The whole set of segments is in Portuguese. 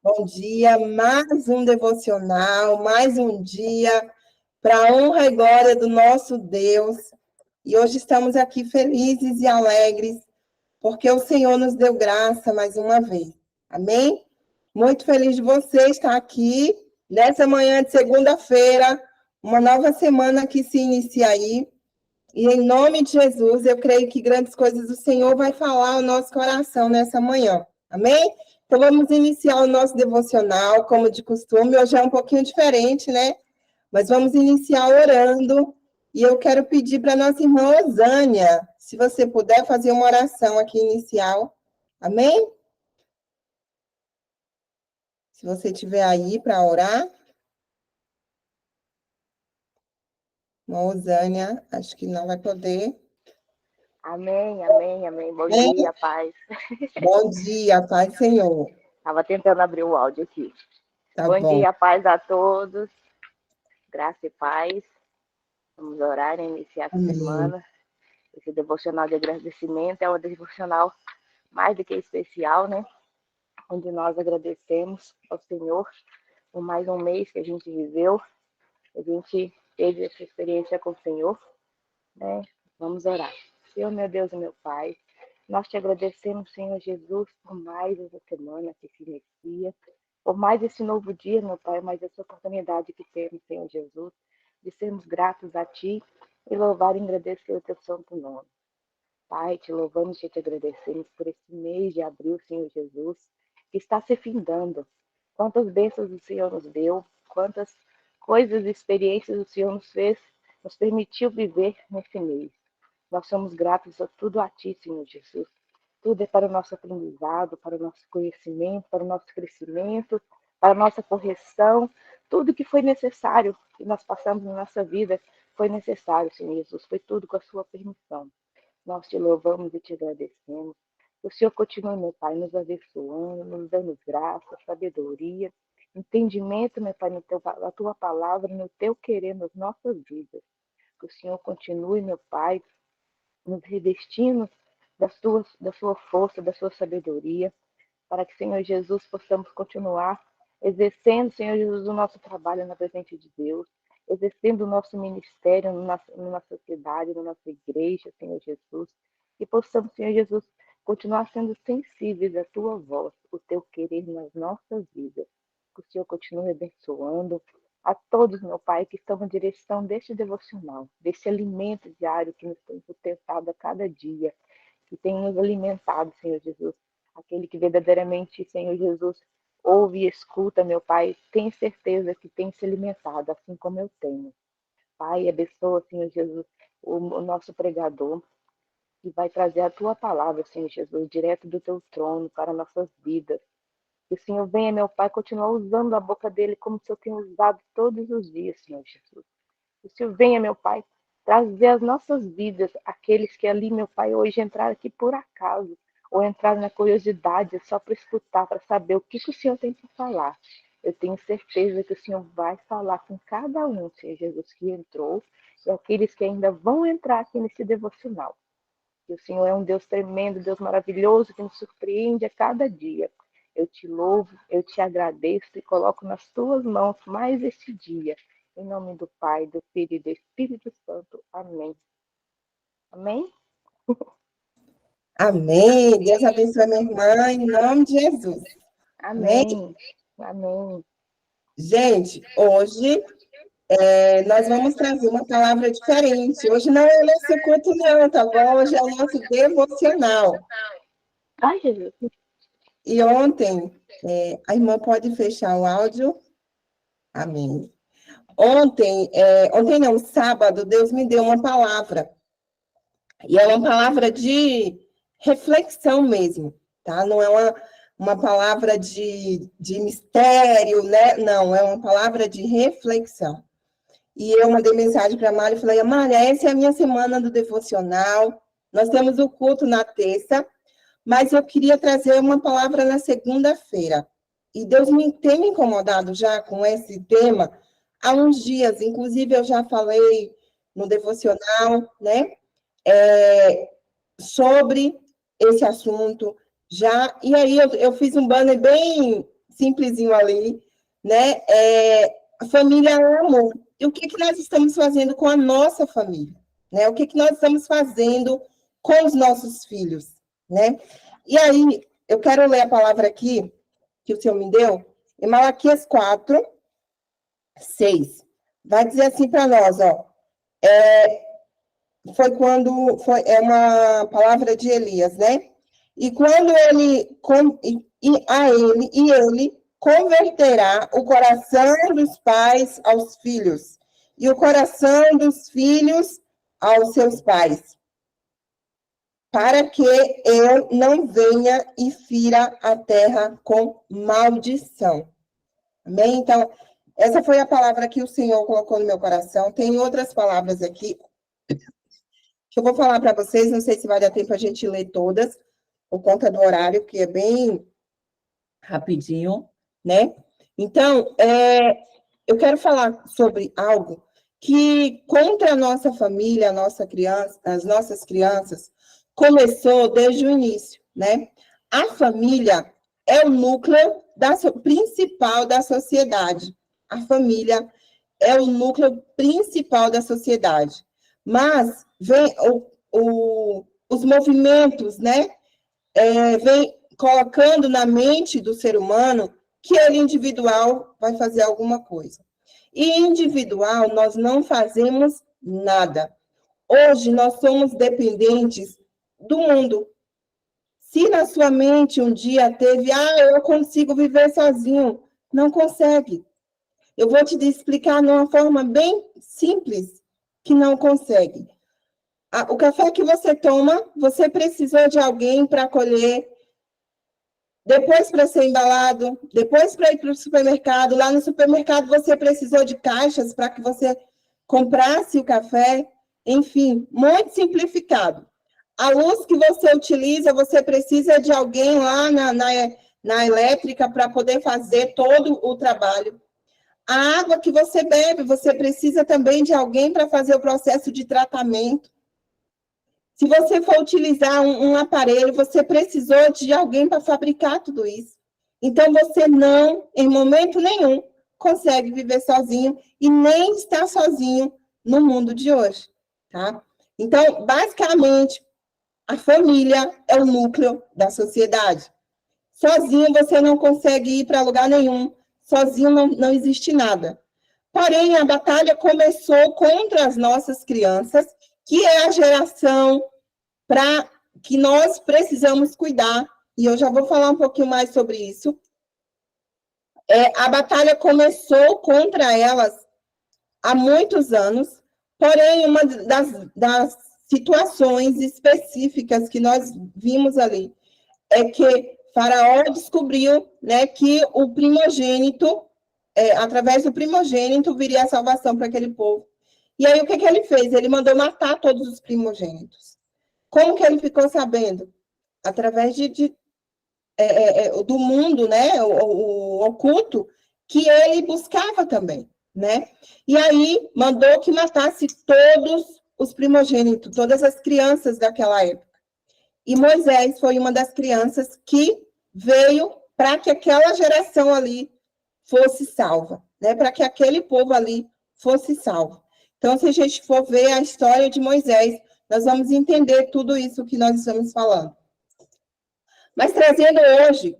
Bom dia, mais um devocional, mais um dia para a honra e glória do nosso Deus. E hoje estamos aqui felizes e alegres, porque o Senhor nos deu graça mais uma vez. Amém? Muito feliz de você estar aqui nessa manhã de segunda-feira, uma nova semana que se inicia aí. E em nome de Jesus, eu creio que grandes coisas o Senhor vai falar ao nosso coração nessa manhã. Amém? Então vamos iniciar o nosso devocional, como de costume. Hoje é um pouquinho diferente, né? Mas vamos iniciar orando. E eu quero pedir para nossa irmã Osânia, se você puder fazer uma oração aqui inicial. Amém? Se você estiver aí para orar. Osânia, acho que não vai poder. Amém, amém, amém. Bom dia, paz. Bom dia, paz, Senhor. Estava tentando abrir o áudio aqui. Tá bom bom. dia, paz a todos. Graça e paz. Vamos orar e iniciar essa semana. Esse devocional de agradecimento é um devocional mais do que especial, né? Onde nós agradecemos ao Senhor por mais um mês que a gente viveu. A gente teve essa experiência com o Senhor, né? Vamos orar. Senhor, meu Deus e meu Pai, nós te agradecemos, Senhor Jesus, por mais essa semana que se inicia, por mais esse novo dia, meu Pai, mais essa oportunidade que temos, Senhor Jesus, de sermos gratos a Ti e louvar e agradecer o Teu santo nome. Pai, te louvamos e te agradecemos por esse mês de abril, Senhor Jesus, que está se findando. Quantas bênçãos o Senhor nos deu, quantas coisas e experiências o Senhor nos fez, nos permitiu viver nesse mês. Nós somos gratos a tudo a Ti, Senhor Jesus. Tudo é para o nosso aprendizado, para o nosso conhecimento, para o nosso crescimento, para a nossa correção. Tudo que foi necessário, que nós passamos na nossa vida, foi necessário, Senhor Jesus. Foi tudo com a Sua permissão. Nós te louvamos e te agradecemos. O Senhor continua, meu Pai, nos abençoando, nos dando graça, sabedoria, entendimento, meu Pai, na Tua palavra, no Teu querer nas nossas vidas. Que o Senhor continue, meu Pai, nos revestindo da sua força, da sua sabedoria, para que, Senhor Jesus, possamos continuar exercendo, Senhor Jesus, o nosso trabalho na presença de Deus, exercendo o nosso ministério na nossa cidade, na nossa igreja, Senhor Jesus, e possamos, Senhor Jesus, continuar sendo sensíveis à Tua voz, o Teu querer nas nossas vidas. Que o Senhor continue abençoando a todos, meu Pai, que estão na direção deste devocional, deste alimento diário que nos tem sustentado a cada dia, que tem nos alimentado, Senhor Jesus. Aquele que verdadeiramente, Senhor Jesus, ouve e escuta, meu Pai, tem certeza que tem se alimentado, assim como eu tenho. Pai, abençoa, Senhor Jesus, o nosso pregador, que vai trazer a Tua palavra, Senhor Jesus, direto do Teu trono para nossas vidas. Que o Senhor venha, meu Pai, continuar usando a boca dele como o Senhor tem usado todos os dias, Senhor Jesus. Que o Senhor venha, meu Pai, trazer as nossas vidas, aqueles que ali, meu Pai, hoje entraram aqui por acaso, ou entraram na curiosidade só para escutar, para saber o que o Senhor tem para falar. Eu tenho certeza que o Senhor vai falar com cada um, Senhor Jesus, que entrou, e aqueles que ainda vão entrar aqui nesse devocional. Que o Senhor é um Deus tremendo, Deus maravilhoso, que nos surpreende a cada dia. Eu te louvo, eu te agradeço e coloco nas tuas mãos mais este dia. Em nome do Pai, do Filho e do Espírito Santo. Amém. Amém? Amém. Deus abençoe a minha irmã, em nome de Jesus. Amém? Amém. Amém. Gente, hoje nós vamos trazer uma palavra diferente. Hoje não é o nosso culto, não, tá bom? Hoje é o nosso devocional. Ai, Jesus. E ontem, a irmã pode fechar o áudio? Amém. Ontem não, sábado, Deus me deu uma palavra. E é uma palavra de reflexão mesmo, tá? Não é uma palavra de mistério, né? Não, é uma palavra de reflexão. E eu mandei mensagem para a Mari e falei, Mari, essa é a minha semana do devocional, nós temos o culto na terça, mas eu queria trazer uma palavra na segunda-feira. E Deus tem me incomodado já com esse tema há uns dias, inclusive eu já falei no devocional, né? Sobre esse assunto, já, e aí eu fiz um banner bem simplesinho ali, né? A família é amor. E o que nós estamos fazendo com a nossa família? Né? O que nós estamos fazendo com os nossos filhos? Né? E aí, eu quero ler a palavra aqui, que o Senhor me deu, em Malaquias 4, 6. Vai dizer assim para nós, ó. É uma palavra de Elias, né? E quando ele converterá o coração dos pais aos filhos e o coração dos filhos aos seus pais, para que eu não venha e fira a terra com maldição. Amém? Então, essa foi a palavra que o Senhor colocou no meu coração. Tem outras palavras aqui que eu vou falar para vocês, não sei se vai dar tempo a gente ler todas, por conta do horário, que é bem rapidinho, né? Então, eu quero falar sobre algo que, contra a nossa família, as nossas crianças, começou desde o início, né? A família é o núcleo principal da sociedade. A família é o núcleo principal da sociedade. Mas vem os movimentos, né? Vem colocando na mente do ser humano que ele individual vai fazer alguma coisa. E individual, nós não fazemos nada. Hoje, nós somos dependentes do mundo. Se na sua mente um dia teve, eu consigo viver sozinho, não consegue. Eu vou te explicar de uma forma bem simples que não consegue. O café que você toma, você precisou de alguém para colher, depois para ser embalado, depois para ir para o supermercado. Lá no supermercado você precisou de caixas para que você comprasse o café. Enfim, muito simplificado. A luz que você utiliza, você precisa de alguém lá na elétrica para poder fazer todo o trabalho. A água que você bebe, você precisa também de alguém para fazer o processo de tratamento. Se você for utilizar um aparelho, você precisou de alguém para fabricar tudo isso. Então, você não, em momento nenhum, consegue viver sozinho e nem está sozinho no mundo de hoje, tá? Então, basicamente, a família é o núcleo da sociedade. Sozinho você não consegue ir para lugar nenhum. Sozinho não existe nada. Porém, a batalha começou contra as nossas crianças, que é a geração que nós precisamos cuidar. E eu já vou falar um pouquinho mais sobre isso. A batalha começou contra elas há muitos anos. Porém, uma das situações específicas que nós vimos ali é que Faraó descobriu, né, que o primogênito, através do primogênito, viria a salvação para aquele povo. E aí, o que ele fez? Ele mandou matar todos os primogênitos. Como que ele ficou sabendo? Através do mundo, né, o oculto, que ele buscava também, né? E aí, mandou que matasse todos os primogênitos, todas as crianças daquela época. E Moisés foi uma das crianças que veio para que aquela geração ali fosse salva, né? Para que aquele povo ali fosse salvo. Então, se a gente for ver a história de Moisés, nós vamos entender tudo isso que nós estamos falando. Mas trazendo hoje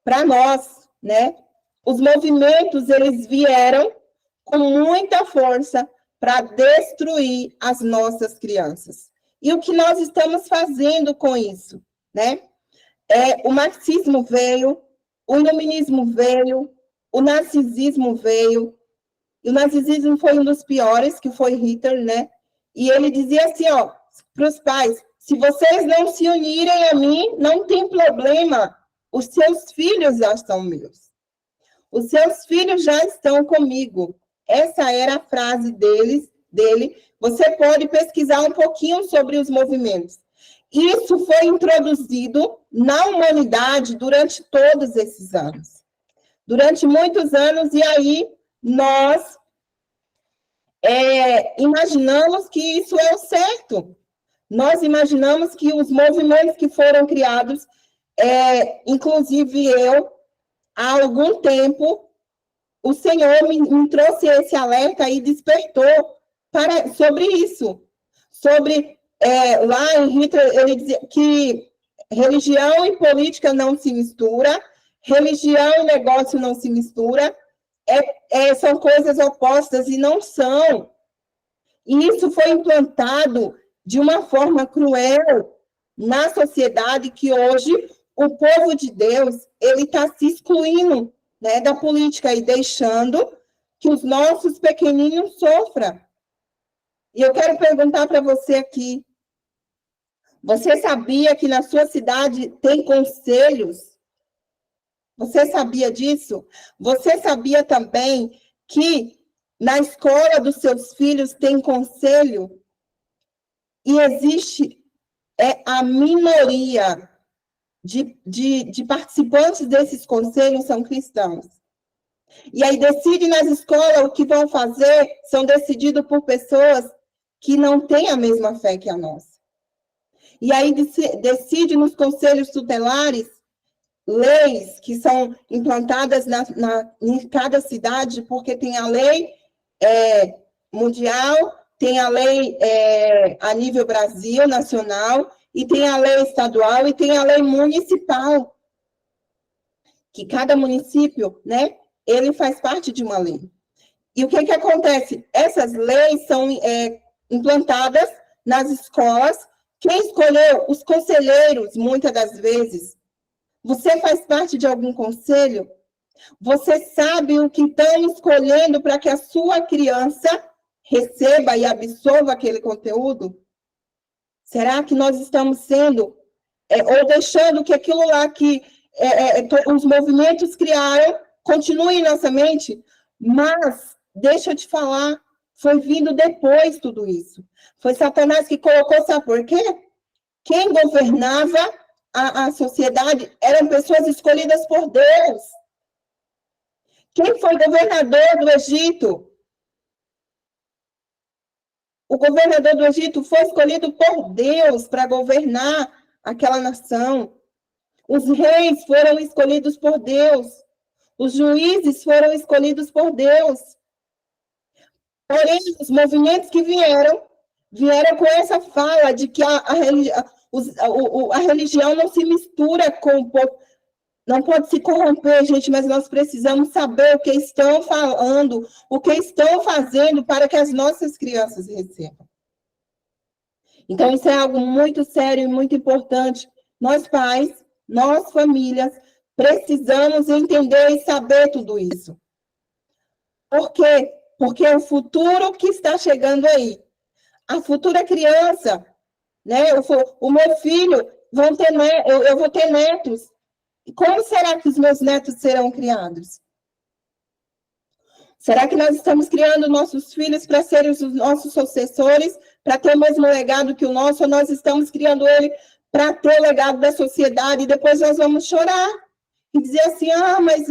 para nós, né? Os movimentos, eles vieram com muita força para destruir as nossas crianças. E o que nós estamos fazendo com isso, né? O marxismo veio, o iluminismo veio, o narcisismo veio, e o narcisismo foi um dos piores, que foi Hitler, né? E ele dizia assim, para os pais, se vocês não se unirem a mim, não tem problema, os seus filhos já são meus. Os seus filhos já estão comigo. Essa era a frase dele. Você pode pesquisar um pouquinho sobre os movimentos. Isso foi introduzido na humanidade durante todos esses anos. Durante muitos anos, e aí nós imaginamos que isso é o certo. Nós imaginamos que os movimentos que foram criados inclusive eu, há algum tempo, o Senhor me trouxe esse alerta e despertou sobre isso. Sobre, lá em Hitler, ele dizia que religião e política não se mistura, religião e negócio não se mistura, são coisas opostas e não são. E isso foi implantado de uma forma cruel na sociedade, que hoje o povo de Deus ele está se excluindo, né, da política e deixando que os nossos pequenininhos sofram. E eu quero perguntar para você aqui, você sabia que na sua cidade tem conselhos? Você sabia disso? Você sabia também que na escola dos seus filhos tem conselho? E existe a minoria de participantes desses conselhos são cristãos. E aí decide nas escolas o que vão fazer, são decididos por pessoas que não têm a mesma fé que a nossa. E aí decide nos conselhos tutelares leis que são implantadas em cada cidade, porque tem a lei mundial, tem a lei a nível Brasil, nacional, e tem a lei estadual, e tem a lei municipal, que cada município, né, ele faz parte de uma lei. E o que acontece? Essas leis são implantadas nas escolas. Quem escolheu? Os conselheiros, muitas das vezes. Você faz parte de algum conselho? Você sabe o que estão escolhendo para que a sua criança receba e absorva aquele conteúdo? Será que nós estamos sendo, ou deixando que aquilo lá que os movimentos criaram continue em nossa mente? Mas, deixa eu te falar, foi vindo depois tudo isso. Foi Satanás que colocou, sabe por quê? Quem governava a sociedade eram pessoas escolhidas por Deus. Quem foi governador do Egito? O governador do Egito foi escolhido por Deus para governar aquela nação. Os reis foram escolhidos por Deus. Os juízes foram escolhidos por Deus. Porém, os movimentos que vieram com essa fala de que a religião não se mistura com o povo. Não pode se corromper, gente, mas nós precisamos saber o que estão falando, o que estão fazendo para que as nossas crianças recebam. Então, isso é algo muito sério e muito importante. Nós, pais, nós, famílias, precisamos entender e saber tudo isso. Por quê? Porque é o futuro que está chegando aí. A futura criança, né? O meu filho, eu vou ter netos. E como será que os meus netos serão criados? Será que nós estamos criando nossos filhos para serem os nossos sucessores, para ter o mesmo legado que o nosso, ou nós estamos criando ele para ter o legado da sociedade, e depois nós vamos chorar e dizer assim, mas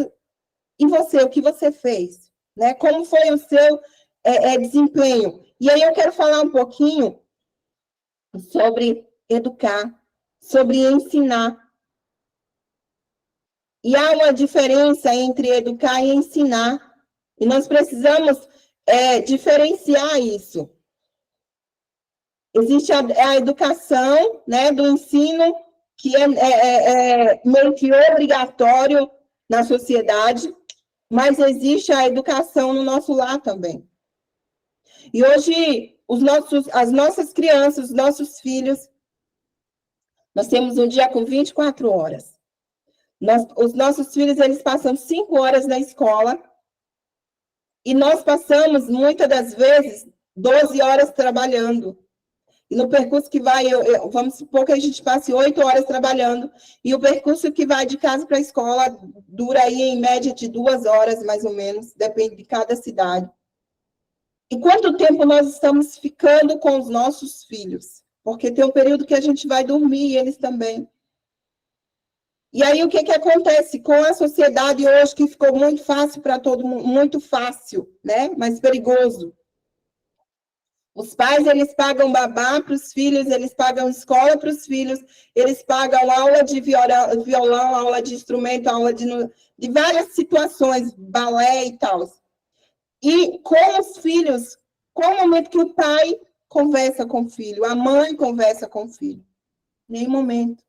e você, o que você fez? Né? Como foi o seu desempenho? E aí eu quero falar um pouquinho sobre educar, sobre ensinar. E há uma diferença entre educar e ensinar. E nós precisamos diferenciar isso. Existe a educação, né, do ensino, que é meio que obrigatório na sociedade, mas existe a educação no nosso lar também. E hoje, as nossas crianças, os nossos filhos, nós temos um dia com 24 horas. Os nossos filhos, eles passam 5 horas na escola, e nós passamos, muitas das vezes, 12 horas trabalhando. E no percurso que vai, vamos supor que a gente passe 8 horas trabalhando, e o percurso que vai de casa para a escola dura aí, em média, de 2 horas, mais ou menos, depende de cada cidade. E quanto tempo nós estamos ficando com os nossos filhos? Porque tem um período que a gente vai dormir, e eles também. E aí, o que acontece com a sociedade hoje, que ficou muito fácil para todo mundo, muito fácil, né? Mas perigoso. Os pais, eles pagam babá para os filhos, eles pagam escola para os filhos, eles pagam aula de violão, aula de instrumento, aula de várias situações, balé e tal. E com os filhos, qual o momento que o pai conversa com o filho, a mãe conversa com o filho? Nenhum momento.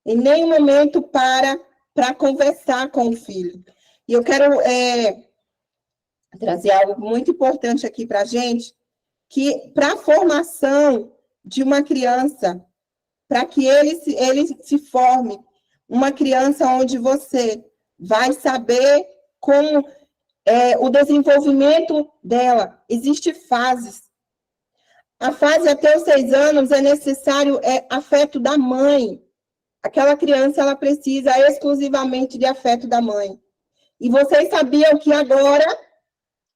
Em nenhum momento para conversar com o filho. E eu quero trazer algo muito importante aqui para a gente, que para a formação de uma criança, para que ele se forme, uma criança onde você vai saber como o desenvolvimento dela, existem fases. A fase até os 6 anos é necessário afeto da mãe. Aquela criança, ela precisa exclusivamente de afeto da mãe. E vocês sabiam que agora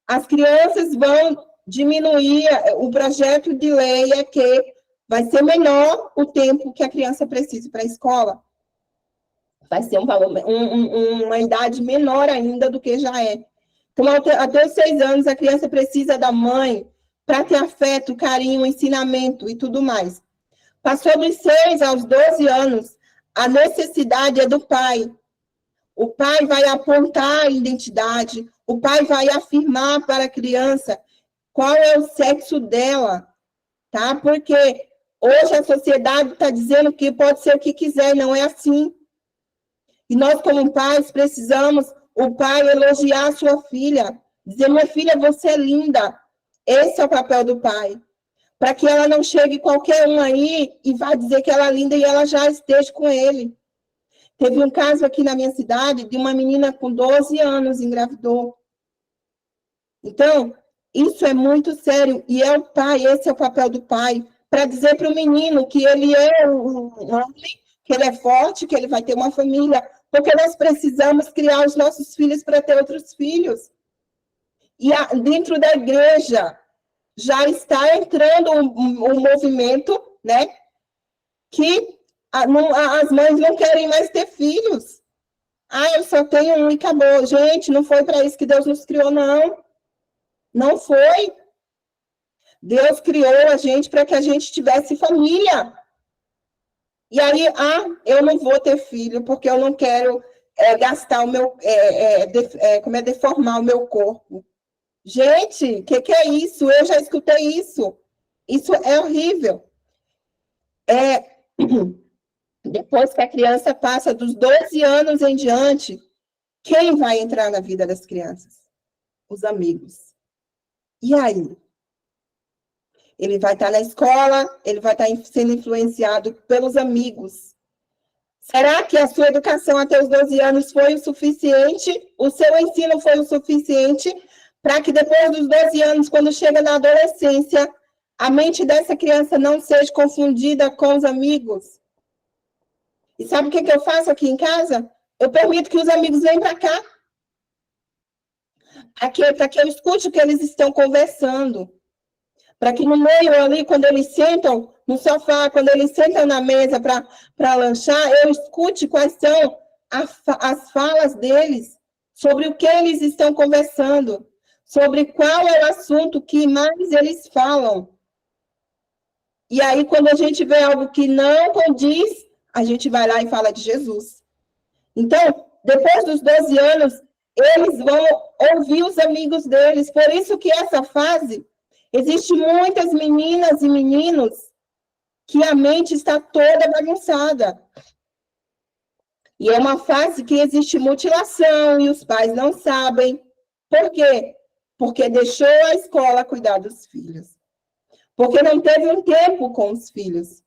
as crianças vão diminuir, o projeto de lei é que vai ser menor o tempo que a criança precisa para a escola. Vai ser uma idade menor ainda do que já é. Então, até os 6 anos, a criança precisa da mãe para ter afeto, carinho, ensinamento e tudo mais. Passou dos 6 aos 12 anos, a necessidade é do pai. O pai vai apontar a identidade, o pai vai afirmar para a criança qual é o sexo dela, tá? Porque hoje a sociedade está dizendo que pode ser o que quiser, não é assim. E nós, como pais, precisamos, o pai elogiar a sua filha, dizer, minha filha, você é linda. Esse é o papel do pai. Para que ela não chegue qualquer um aí e vá dizer que ela é linda e ela já esteja com ele. Teve um caso aqui na minha cidade de uma menina com 12 anos engravidou. Então, isso é muito sério. E é o pai, esse é o papel do pai, para dizer para o menino que ele é um homem, que ele é forte, que ele vai ter uma família, porque nós precisamos criar os nossos filhos para ter outros filhos. E dentro da igreja já está entrando um movimento, né, que as mães não querem mais ter filhos. Eu só tenho um e acabou. Gente, não foi para isso que Deus nos criou, não. Não foi. Deus criou a gente para que a gente tivesse família. E aí, eu não vou ter filho porque eu não quero gastar o meu, deformar o meu corpo. Gente, o que é isso? Eu já escutei isso. Isso é horrível. Depois que a criança passa dos 12 anos em diante, quem vai entrar na vida das crianças? Os amigos. E aí? Ele vai estar na escola, ele vai estar sendo influenciado pelos amigos. Será que a sua educação até os 12 anos foi o suficiente? O seu ensino foi o suficiente para que depois dos 12 anos, quando chega na adolescência, a mente dessa criança não seja confundida com os amigos? E sabe o que eu faço aqui em casa? Eu permito que os amigos venham para cá. Para que eu escute o que eles estão conversando. Para que no meio ali, quando eles sentam no sofá, quando eles sentam na mesa para lanchar, eu escute quais são as falas deles, sobre o que eles estão conversando, sobre qual é o assunto que mais eles falam. E aí, quando a gente vê algo que não condiz, a gente vai lá e fala de Jesus. Então, depois dos 12 anos, eles vão ouvir os amigos deles. Por isso que essa fase, existe muitas meninas e meninos que a mente está toda bagunçada. E é uma fase que existe mutilação e os pais não sabem. Por quê? Porque deixou a escola cuidar dos filhos. Porque não teve um tempo com os filhos.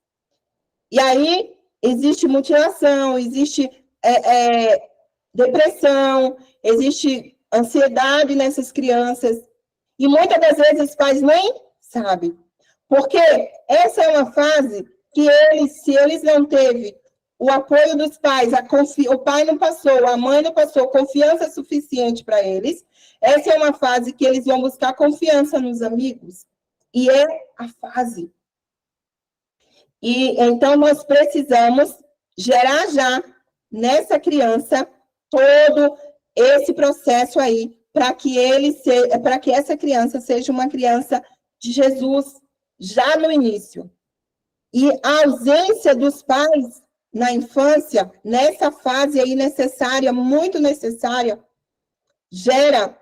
E aí, existe mutilação, existe depressão, existe ansiedade nessas crianças. E muitas das vezes os pais nem sabem. Porque essa é uma fase que se eles não teve o apoio dos pais, o pai não passou, a mãe não passou confiança suficiente para eles, essa é uma fase que eles vão buscar confiança nos amigos. E é a fase. E então nós precisamos gerar já nessa criança todo esse processo aí para que essa criança seja uma criança de Jesus já no início. E a ausência dos pais na infância, nessa fase aí necessária, muito necessária, gera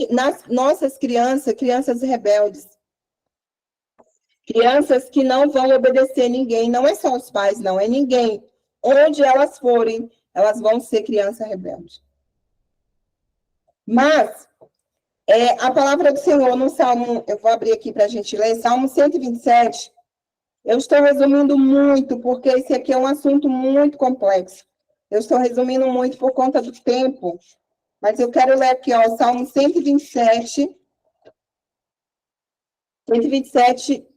nas nossas crianças, crianças rebeldes. Crianças que não vão obedecer ninguém, não é só os pais, não, é ninguém. Onde elas forem, elas vão ser criança rebelde. Mas, a palavra do Senhor no Salmo, eu vou abrir aqui para a gente ler, Salmo 127, eu estou resumindo muito, porque esse aqui é um assunto muito complexo. Eu estou resumindo muito por conta do tempo, mas eu quero ler aqui, ó, Salmo 127,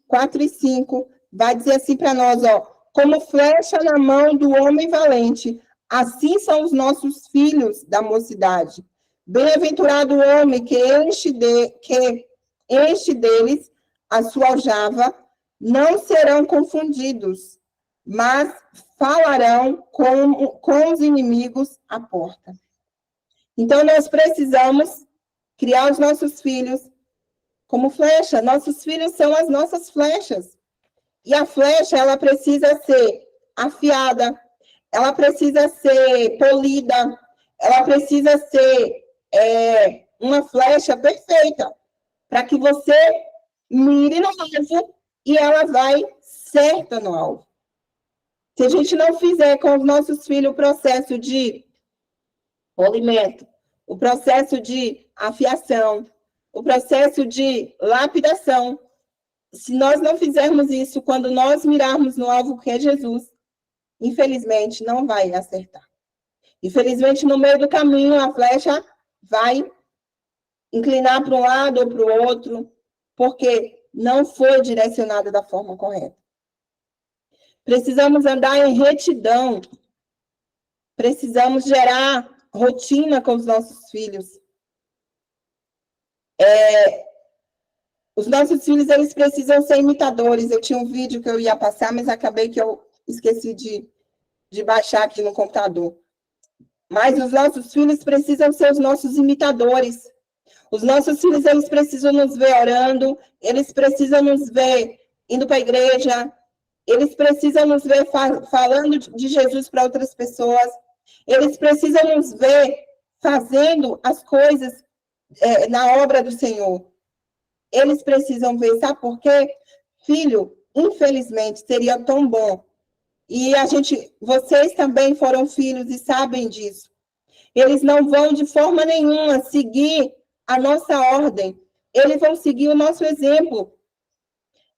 4 e 5, vai dizer assim para nós, ó, como flecha na mão do homem valente, assim são os nossos filhos da mocidade. Bem-aventurado o homem que enche deles a sua aljava, não serão confundidos, mas falarão com os inimigos à porta. Então, nós precisamos criar os nossos filhos como flecha. Nossos filhos são as nossas flechas. E a flecha, ela precisa ser afiada, ela precisa ser polida, ela precisa ser uma flecha perfeita, para que você mire no alvo e ela vai certa no alvo. Se a gente não fizer com os nossos filhos o processo de polimento, o processo de afiação, o processo de lapidação, se nós não fizermos isso quando nós mirarmos no alvo que é Jesus, infelizmente não vai acertar. Infelizmente, no meio do caminho, a flecha vai inclinar para um lado ou para o outro, porque não foi direcionada da forma correta. Precisamos andar em retidão. Precisamos gerar rotina com os nossos filhos. Os nossos filhos, eles precisam ser imitadores. Eu tinha um vídeo que eu ia passar, mas acabei que eu esqueci de baixar aqui no computador. Mas os nossos filhos precisam ser os nossos imitadores. Os nossos filhos, eles precisam nos ver orando, eles precisam nos ver indo para a igreja, eles precisam nos ver falando de Jesus para outras pessoas, eles precisam nos ver fazendo as coisas na obra do Senhor. Eles precisam ver, sabe por quê? Filho, infelizmente, seria tão bom. E vocês também foram filhos e sabem disso. Eles não vão de forma nenhuma seguir a nossa ordem. Eles vão seguir o nosso exemplo.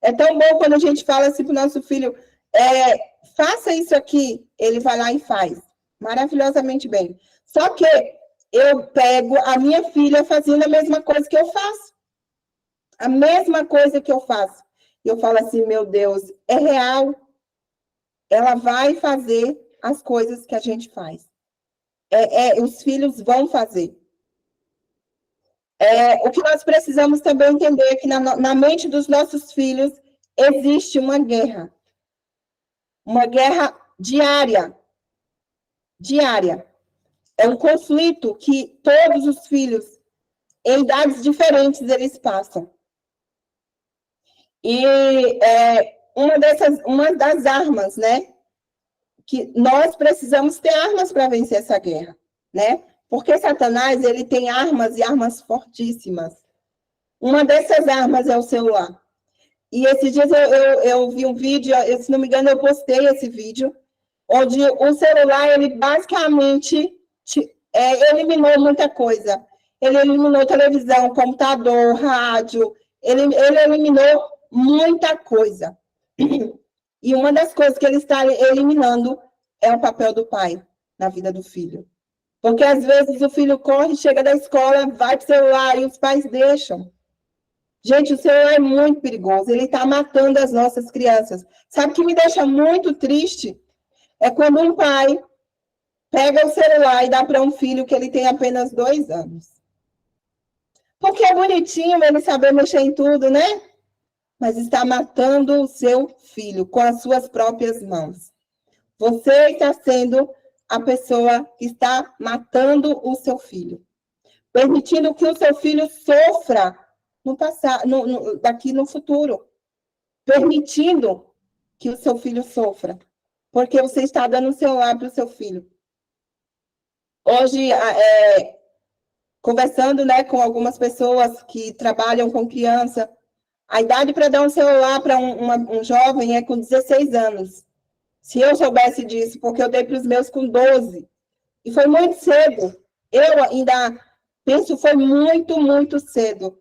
É tão bom quando a gente fala assim para o nosso filho, faça isso aqui, ele vai lá e faz. Maravilhosamente bem. Só que eu pego a minha filha fazendo a mesma coisa que eu faço. A mesma coisa que eu faço. E eu falo assim, meu Deus, é real. Ela vai fazer as coisas que a gente faz. Os filhos vão fazer. O que nós precisamos também entender é que na mente dos nossos filhos existe uma guerra. Uma guerra diária. Diária. É um conflito que todos os filhos, em idades diferentes, eles passam. E uma das armas, né? Que nós precisamos ter armas para vencer essa guerra, né? Porque Satanás, ele tem armas e armas fortíssimas. Uma dessas armas é o celular. E esses dias eu vi um vídeo, se não me engano, eu postei esse vídeo, onde o celular, ele basicamente eliminou muita coisa. Ele eliminou televisão, computador, rádio, ele eliminou muita coisa. E uma das coisas que ele está eliminando é o papel do pai na vida do filho. Porque, às vezes, o filho corre, chega da escola, vai para o celular e os pais deixam. Gente, o celular é muito perigoso. Ele está matando as nossas crianças. Sabe o que me deixa muito triste? É quando um pai pega o celular e dá para um filho que ele tem apenas 2 anos. Porque é bonitinho ele saber mexer em tudo, né? Mas está matando o seu filho com as suas próprias mãos. Você está sendo a pessoa que está matando o seu filho. Permitindo que o seu filho sofra no passado, daqui no futuro, permitindo que o seu filho sofra, porque você está dando o celular para o seu filho. Hoje, conversando, né, com algumas pessoas que trabalham com criança, a idade para dar um celular para um jovem é com 16 anos. Se eu soubesse disso, porque eu dei para os meus com 12, e foi muito cedo. Eu ainda penso foi muito, muito cedo.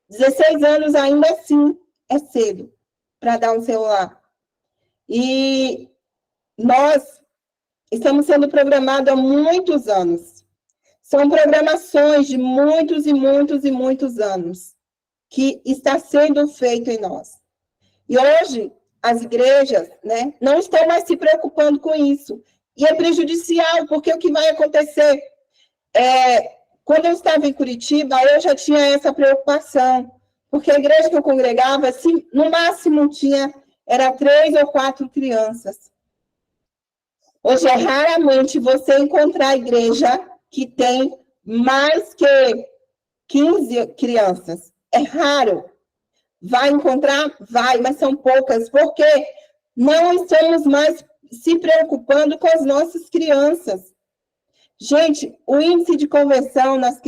16 anos ainda assim é cedo para dar um celular. E nós estamos sendo programados há muitos anos. São programações de muitos e muitos e muitos anos que está sendo feito em nós. E hoje, as igrejas, né, não estão mais se preocupando com isso. E é prejudicial, porque o que vai acontecer? Quando eu estava em Curitiba, eu já tinha essa preocupação, porque a igreja que eu congregava, assim, no máximo era 3 ou 4 crianças. Hoje é raramente você encontrar a igreja que tem mais que 15 crianças. É raro. Vai encontrar? Vai, mas são poucas, porque não estamos mais se preocupando com as nossas crianças. Gente, o índice de conversão das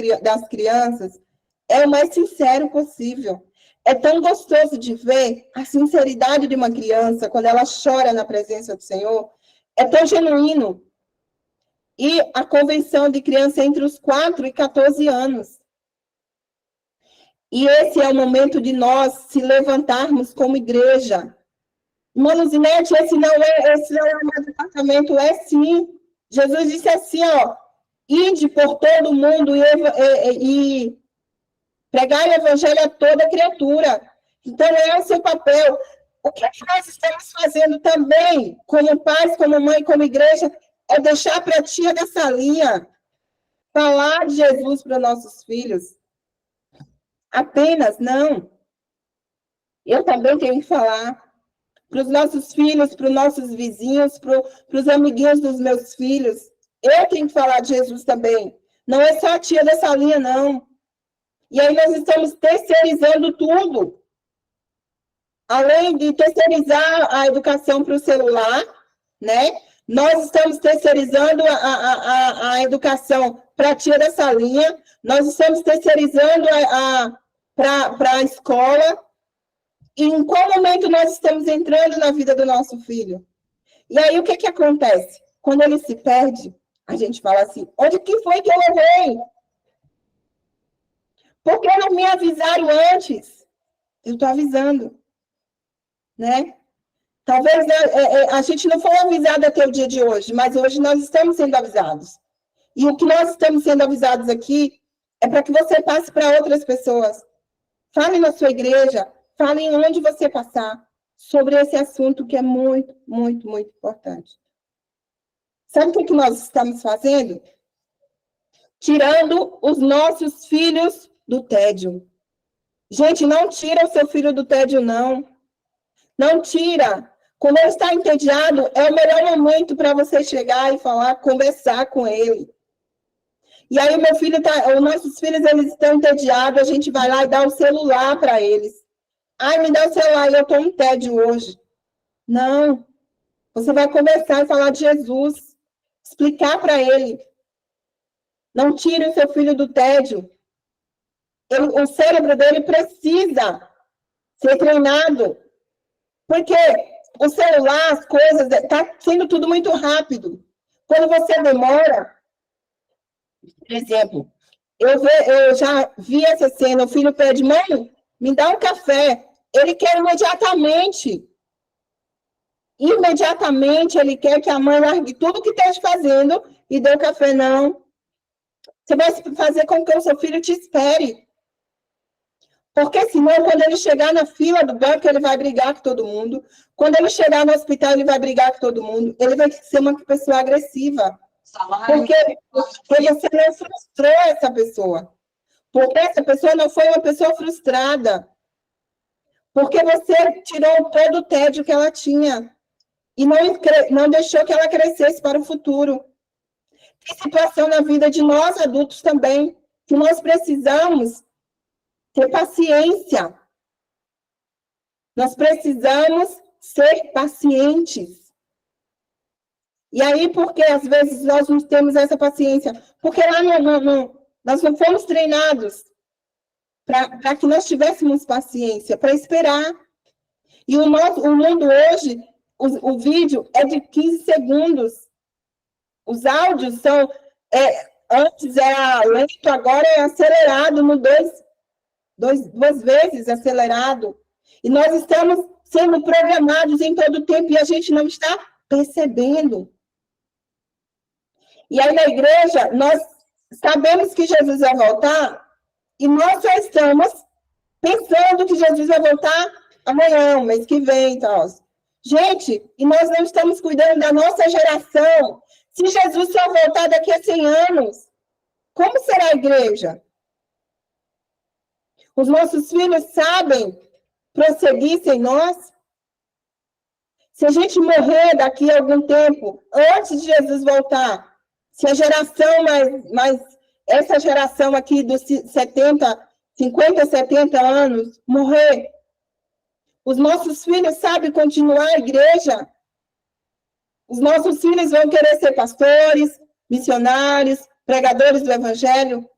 crianças é o mais sincero possível. É tão gostoso de ver a sinceridade de uma criança quando ela chora na presença do Senhor. É tão genuíno. E a conversão de criança entre os 4 e 14 anos. E esse é o momento de nós se levantarmos como igreja. Irmã Zinete, esse não é o meu departamento, é sim. Jesus disse assim, ó, ide por todo mundo e pregar o evangelho a toda criatura. Então, é o seu papel. O que nós estamos fazendo também, como pais, como mãe, como igreja, é deixar para a tia da salinha falar de Jesus para os nossos filhos. Apenas, não. Eu também tenho que falar para os nossos filhos, para os nossos vizinhos, para os amiguinhos dos meus filhos. Eu tenho que falar de Jesus também. Não é só a tia da salinha, não. E aí nós estamos terceirizando tudo. Além de terceirizar a educação para o celular, né? Nós estamos terceirizando a educação para a tia da salinha, nós estamos terceirizando para a escola. E em qual momento nós estamos entrando na vida do nosso filho? E aí, o que acontece? Quando ele se perde, a gente fala assim, onde que foi que eu errei? Por que não me avisaram antes? Eu estou avisando. Né? Talvez a gente não foi avisado até o dia de hoje, mas hoje nós estamos sendo avisados. E o que nós estamos sendo avisados aqui é para que você passe para outras pessoas. Fale na sua igreja, fale em onde você passar sobre esse assunto que é muito, muito, muito importante. Sabe o que nós estamos fazendo? Tirando os nossos filhos do tédio. Gente, não tira o seu filho do tédio, não. Não tira. Quando ele está entediado, é o melhor momento para você chegar e falar, conversar com ele. E aí os nossos filhos, eles estão entediados, a gente vai lá e dá o celular para eles. Ai, me dá o celular, eu estou em tédio hoje. Não. Você vai conversar e falar de Jesus. Explicar para ele. Não tire o seu filho do tédio. O cérebro dele precisa ser treinado. Porque o celular, as coisas, está sendo tudo muito rápido. Quando você demora, por exemplo, eu já vi essa cena, o filho pede, mãe, me dá um café. Ele quer imediatamente. Imediatamente ele quer que a mãe largue tudo que esteja fazendo e dê o café. Não. Você vai fazer com que o seu filho te espere. Porque senão, quando ele chegar na fila do banco, ele vai brigar com todo mundo. Quando ele chegar no hospital, ele vai brigar com todo mundo. Ele vai ser uma pessoa agressiva. Porque você não frustrou essa pessoa. Porque essa pessoa não foi uma pessoa frustrada. Porque você tirou todo o tédio que ela tinha. E não deixou que ela crescesse para o futuro. Tem situação na vida de nós adultos também, que nós precisamos ter paciência. Nós precisamos ser pacientes. E aí, porque às vezes nós não temos essa paciência? Porque lá nós não fomos treinados para que nós tivéssemos paciência, para esperar. E o mundo hoje, o vídeo é de 15 segundos. Os áudios são... antes era lento, agora é acelerado, duas vezes acelerado. E nós estamos sendo programados em todo o tempo e a gente não está percebendo. E aí na igreja, nós sabemos que Jesus vai voltar e nós só estamos pensando que Jesus vai voltar amanhã, mês que vem e tal. Gente, e nós não estamos cuidando da nossa geração. Se Jesus só voltar daqui a 100 anos, como será a igreja? Os nossos filhos sabem prosseguir sem nós? Se a gente morrer daqui a algum tempo, antes de Jesus voltar, se a geração essa geração aqui dos 50, 70 anos morrer, os nossos filhos sabem continuar a igreja? Os nossos filhos vão querer ser pastores, missionários, pregadores do evangelho?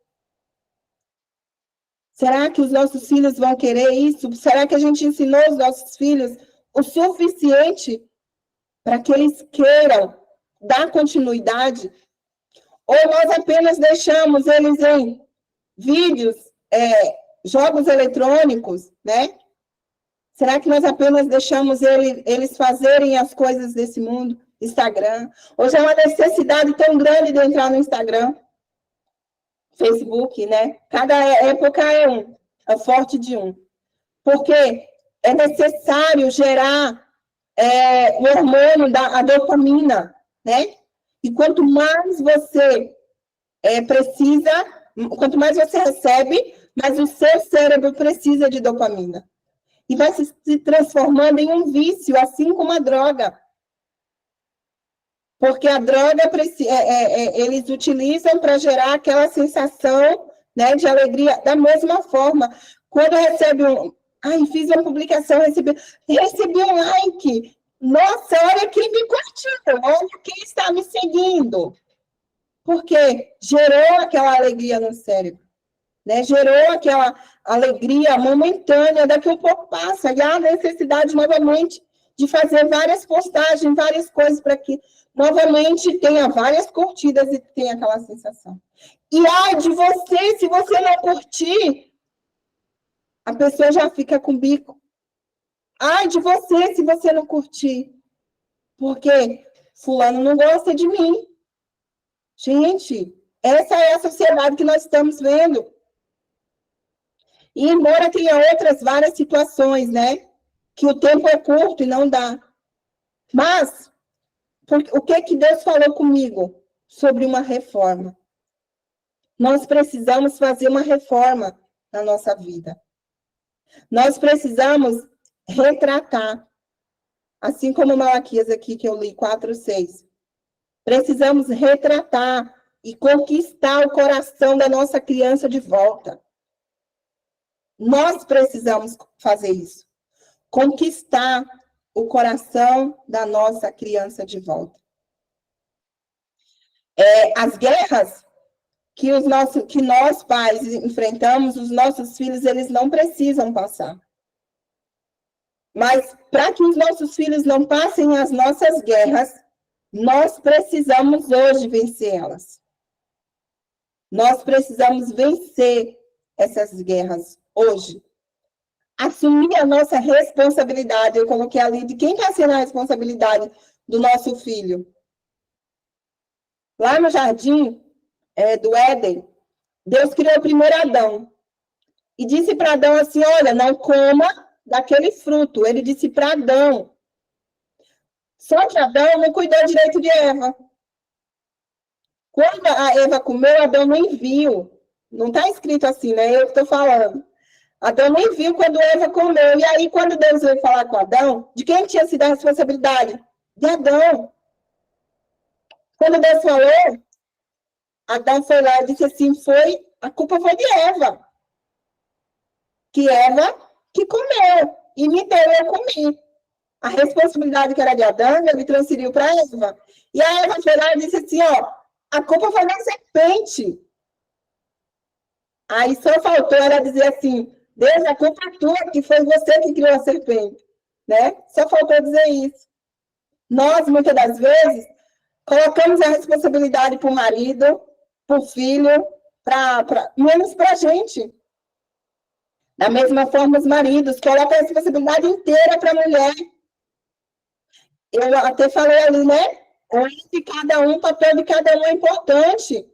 Será que os nossos filhos vão querer isso? Será que a gente ensinou os nossos filhos o suficiente para que eles queiram dar continuidade? Ou nós apenas deixamos eles em vídeos, jogos eletrônicos, né? Será que nós apenas deixamos eles fazerem as coisas desse mundo? Instagram. Hoje é uma necessidade tão grande de entrar no Instagram. Facebook, né? Cada época é forte de um. Porque é necessário gerar o hormônio da dopamina, né? E quanto mais você precisa, quanto mais você recebe, mais o seu cérebro precisa de dopamina. E vai se transformando em um vício, assim como a droga. Porque a droga, eles utilizam para gerar aquela sensação, né, de alegria. Da mesma forma, quando recebe fiz uma publicação, recebi um like. Nossa, olha quem me curtiu, olha quem está me seguindo. Porque gerou aquela alegria no cérebro, né? Gerou aquela alegria momentânea, daqui a pouco passa, e há necessidade novamente de fazer várias postagens, várias coisas para que novamente tenha várias curtidas e tenha aquela sensação. E ai de você, se você não curtir, a pessoa já fica com bico. Ai de você, se você não curtir. Porque fulano não gosta de mim. Gente, essa é a sociedade que nós estamos vendo. E embora tenha outras várias situações, né? Que o tempo é curto e não dá. Mas, o que Deus falou comigo sobre uma reforma? Nós precisamos fazer uma reforma na nossa vida. Nós precisamos retratar. Assim como Malaquias aqui, que eu li 4:6. Precisamos retratar e conquistar o coração da nossa criança de volta. Nós precisamos fazer isso. Conquistar o coração da nossa criança de volta. As guerras que nós pais enfrentamos, os nossos filhos, eles não precisam passar. Mas para que os nossos filhos não passem as nossas guerras, nós precisamos hoje vencer elas. Nós precisamos vencer essas guerras hoje. Assumir a nossa responsabilidade. Eu coloquei ali de quem está sendo a responsabilidade do nosso filho. Lá no jardim do Éden, Deus criou o primeiro Adão. E disse para Adão assim, olha, não coma daquele fruto. Ele disse para Adão. Só que Adão não cuidou direito de Eva. Quando a Eva comeu, Adão nem viu. Não está escrito assim, né? Eu estou falando. Adão nem viu quando Eva comeu. E aí, quando Deus veio falar com Adão, de quem tinha sido a responsabilidade? De Adão. Quando Deus falou, Adão foi lá e disse assim, a culpa foi de Eva. que Eva que comeu, e me deu, eu comi. A responsabilidade que era de Adão, ele transferiu para Eva. E a Eva foi lá e disse assim, ó, a culpa foi da serpente. Aí só faltou ela dizer assim, Deus, a culpa é tua, que foi você que criou a serpente. Né? Só faltou dizer isso. Nós, muitas das vezes, colocamos a responsabilidade para o marido, para o filho, menos para a gente. Da mesma forma, os maridos colocam a responsabilidade inteira para a mulher. Eu até falei ali, né? Onde cada um, o papel de cada um é importante.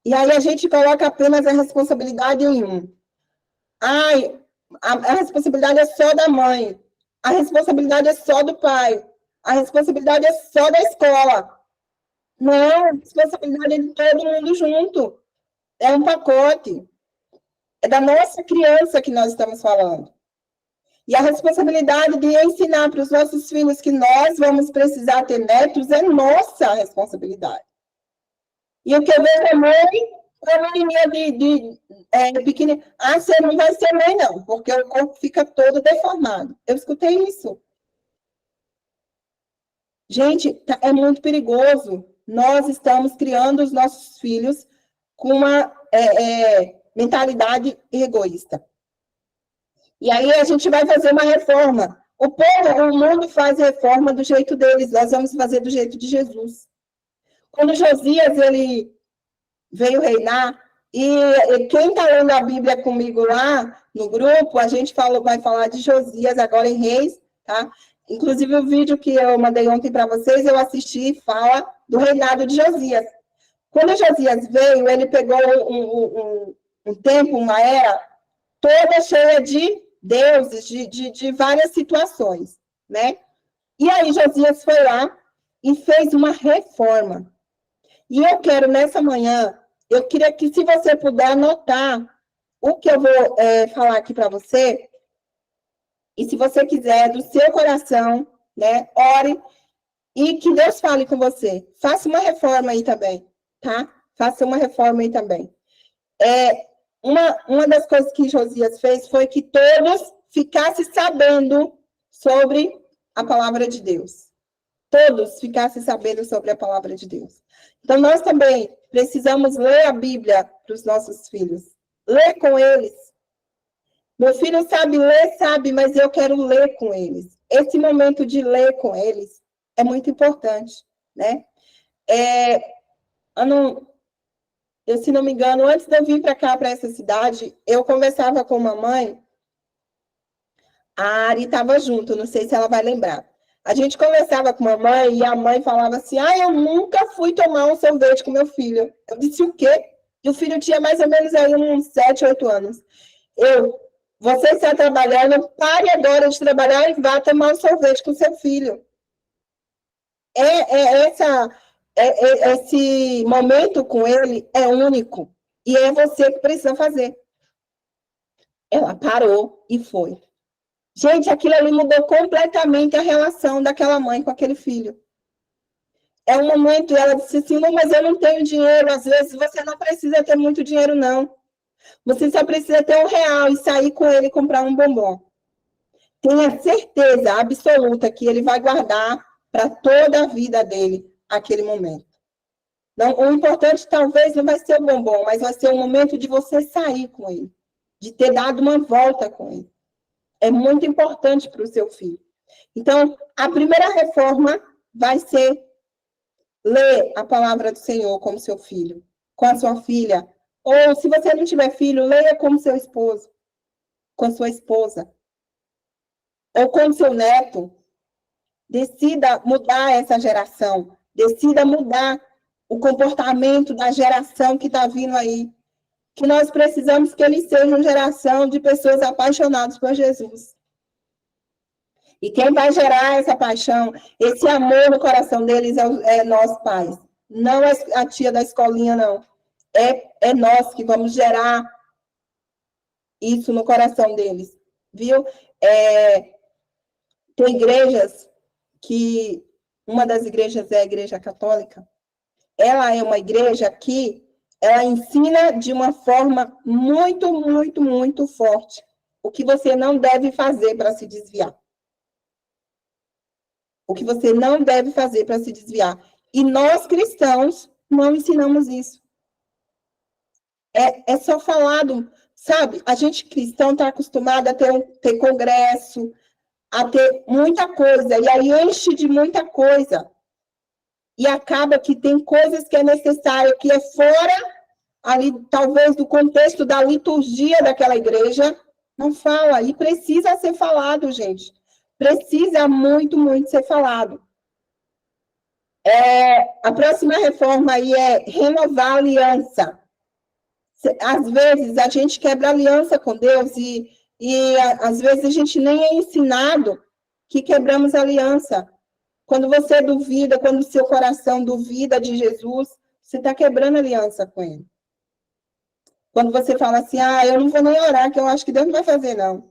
E aí a gente coloca apenas a responsabilidade em um. Ai, a responsabilidade é só da mãe. A responsabilidade é só do pai. A responsabilidade é só da escola. Não, a responsabilidade é de todo mundo junto. É um pacote. É da nossa criança que nós estamos falando. E a responsabilidade de ensinar para os nossos filhos que nós vamos precisar ter netos é nossa responsabilidade. E o que eu vejo é mãe, a menininha pequenininha, você não vai ser mãe não, porque o corpo fica todo deformado. Eu escutei isso. Gente, é muito perigoso. Nós estamos criando os nossos filhos com uma mentalidade egoísta. E aí a gente vai fazer uma reforma. O mundo faz reforma do jeito deles, nós vamos fazer do jeito de Jesus. Quando Josias ele veio reinar, e quem está lendo a Bíblia comigo lá no grupo, a gente vai falar de Josias agora em Reis, tá? Inclusive o vídeo que eu mandei ontem para vocês, eu assisti e fala do reinado de Josias. Quando Josias veio, ele pegou um tempo, uma era toda cheia de deuses, de várias situações, né? E aí Josias foi lá e fez uma reforma. E eu quero, nessa manhã, eu queria que, se você puder anotar o que eu vou falar aqui para você, e se você quiser, do seu coração, né, ore, e que Deus fale com você. Faça uma reforma aí também, tá? Faça uma reforma aí também. Uma das coisas que Josias fez foi que todos ficassem sabendo sobre a palavra de Deus. Todos ficassem sabendo sobre a palavra de Deus. Então, nós também precisamos ler a Bíblia para os nossos filhos. Ler com eles. Meu filho sabe ler, sabe, mas eu quero ler com eles. Esse momento de ler com eles é muito importante, né? Se não me engano, antes de eu vir para cá, para essa cidade, eu conversava com uma mãe, a Ari estava junto, não sei se ela vai lembrar. A gente conversava com a mãe e a mãe falava assim, eu nunca fui tomar um sorvete com meu filho. Eu disse, o quê? E o filho tinha mais ou menos aí uns 7, 8 anos. Você está trabalhando, pare agora de trabalhar e vá tomar um sorvete com seu filho. Esse momento com ele é único. E é você que precisa fazer. Ela parou e foi. Gente, aquilo ali mudou completamente a relação daquela mãe com aquele filho. É um momento, ela disse assim, não, mas eu não tenho dinheiro. Às vezes você não precisa ter muito dinheiro, não. Você só precisa ter R$1 e sair com ele e comprar um bombom. Tenha certeza absoluta que ele vai guardar para toda a vida dele aquele momento. Não, o importante talvez não vai ser o bombom, mas vai ser o momento de você sair com ele, de ter dado uma volta com ele. É muito importante para o seu filho. Então, a primeira reforma vai ser ler a palavra do Senhor como seu filho, com a sua filha. Ou, se você não tiver filho, leia como seu esposo, com sua esposa. Ou com seu neto. Decida mudar essa geração. Decida mudar o comportamento da geração que está vindo aí. Que nós precisamos que eles sejam uma geração de pessoas apaixonadas por Jesus. E quem vai gerar essa paixão, esse amor no coração deles é nós pais. Não é a tia da escolinha, não. É nós que vamos gerar isso no coração deles. Viu? Tem igrejas que... Uma das igrejas é a Igreja Católica. Ela é uma igreja que ela ensina de uma forma muito, muito, muito forte o que você não deve fazer para se desviar. O que você não deve fazer para se desviar. E nós, cristãos, não ensinamos isso. É só falado, sabe? A gente cristão está acostumado a ter congresso, a ter muita coisa, e aí enche de muita coisa. E acaba que tem coisas que é necessário, que é fora, ali, talvez, do contexto da liturgia daquela igreja, não fala, e precisa ser falado, gente. Precisa muito, muito ser falado. A próxima reforma aí é renovar a aliança. Às vezes, a gente quebra aliança com Deus e às vezes, a gente nem é ensinado que quebramos aliança. Quando você duvida, quando o seu coração duvida de Jesus, você está quebrando aliança com ele. Quando você fala assim, eu não vou nem orar, que eu acho que Deus não vai fazer, não.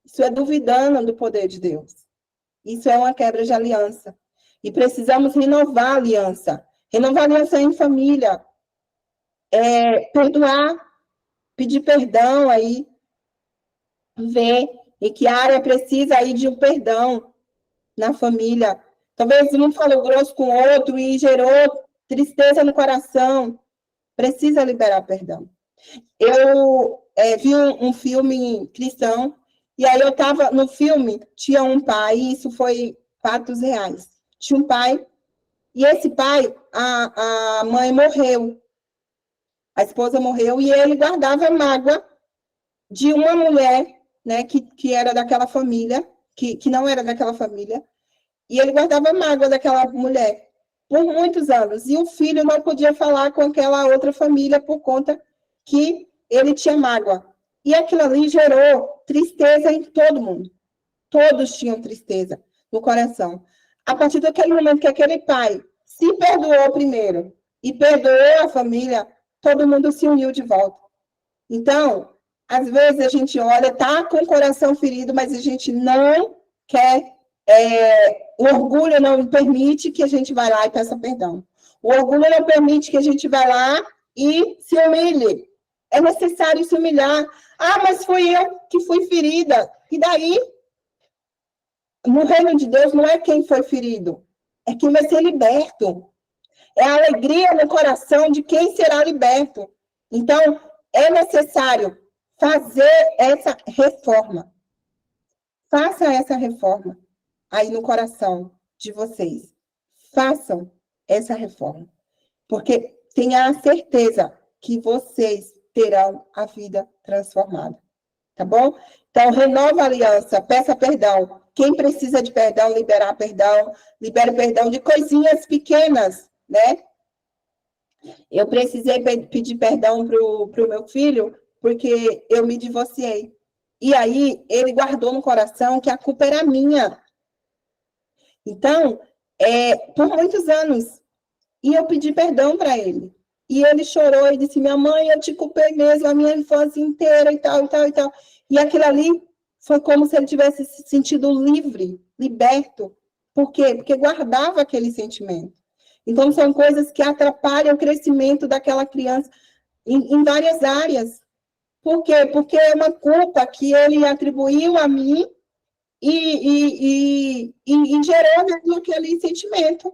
Isso é duvidando do poder de Deus. Isso é uma quebra de aliança. E precisamos renovar a aliança. Renovar a aliança em família. Perdoar, pedir perdão aí. Ver em que área precisa aí de um perdão na família. Talvez um falou grosso com o outro e gerou tristeza no coração. Precisa liberar perdão. Eu vi um filme cristão, e aí eu estava no filme, tinha um pai, e isso foi fatos reais. Tinha um pai, e esse pai, a mãe morreu, a esposa morreu, e ele guardava mágoa de uma mulher, né, que era daquela família, que não era daquela família, e ele guardava mágoa daquela mulher por muitos anos, e o filho não podia falar com aquela outra família por conta que ele tinha mágoa. E aquilo ali gerou tristeza em todo mundo. Todos tinham tristeza no coração. A partir daquele momento que aquele pai se perdoou primeiro e perdoou a família, todo mundo se uniu de volta. Então, às vezes a gente olha, tá com o coração ferido, mas a gente não quer, o orgulho não permite que a gente vá lá e peça perdão. O orgulho não permite que a gente vá lá e se humilhe. É necessário se humilhar. Mas foi eu que fui ferida. E daí? No reino de Deus não é quem foi ferido, é quem vai ser liberto. É a alegria no coração de quem será liberto. Então, é necessário fazer essa reforma. Faça essa reforma aí no coração de vocês. Façam essa reforma. Porque tenha a certeza que vocês terão a vida transformada. Tá bom? Então, renova a aliança, peça perdão. Quem precisa de perdão, liberar perdão. Libere perdão de coisinhas pequenas, né? Eu precisei pedir perdão pro meu filho, porque eu me divorciei. E aí, ele guardou no coração que a culpa era minha. Então, por muitos anos. E eu pedi perdão para ele. E ele chorou e disse, minha mãe, eu te culpei mesmo a minha infância inteira e tal, e tal, e tal. E aquilo ali foi como se ele tivesse se sentido livre, liberto. Por quê? Porque guardava aquele sentimento. Então, são coisas que atrapalham o crescimento daquela criança em várias áreas. Por quê? Porque é uma culpa que ele atribuiu a mim e gerou mesmo aquele sentimento.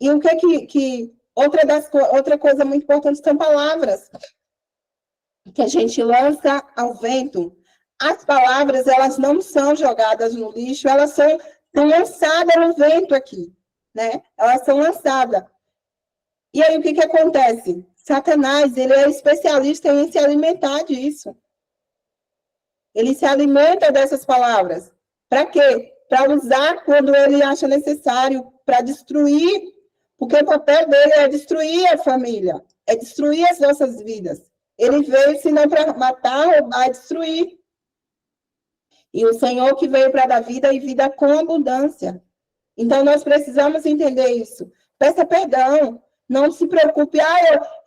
E o que outra coisa muito importante são palavras que a gente lança ao vento. As palavras, elas não são jogadas no lixo, elas são lançadas no vento aqui, né? Elas são lançadas. E aí, o que acontece? Satanás, ele é especialista em se alimentar disso. Ele se alimenta dessas palavras. Para quê? Para usar quando ele acha necessário, para destruir. Porque o papel dele é destruir a família, é destruir as nossas vidas. Ele veio, senão, para matar, roubar, destruir. E o Senhor que veio para dar vida e vida com abundância. Então, nós precisamos entender isso. Peça perdão. Não se preocupe.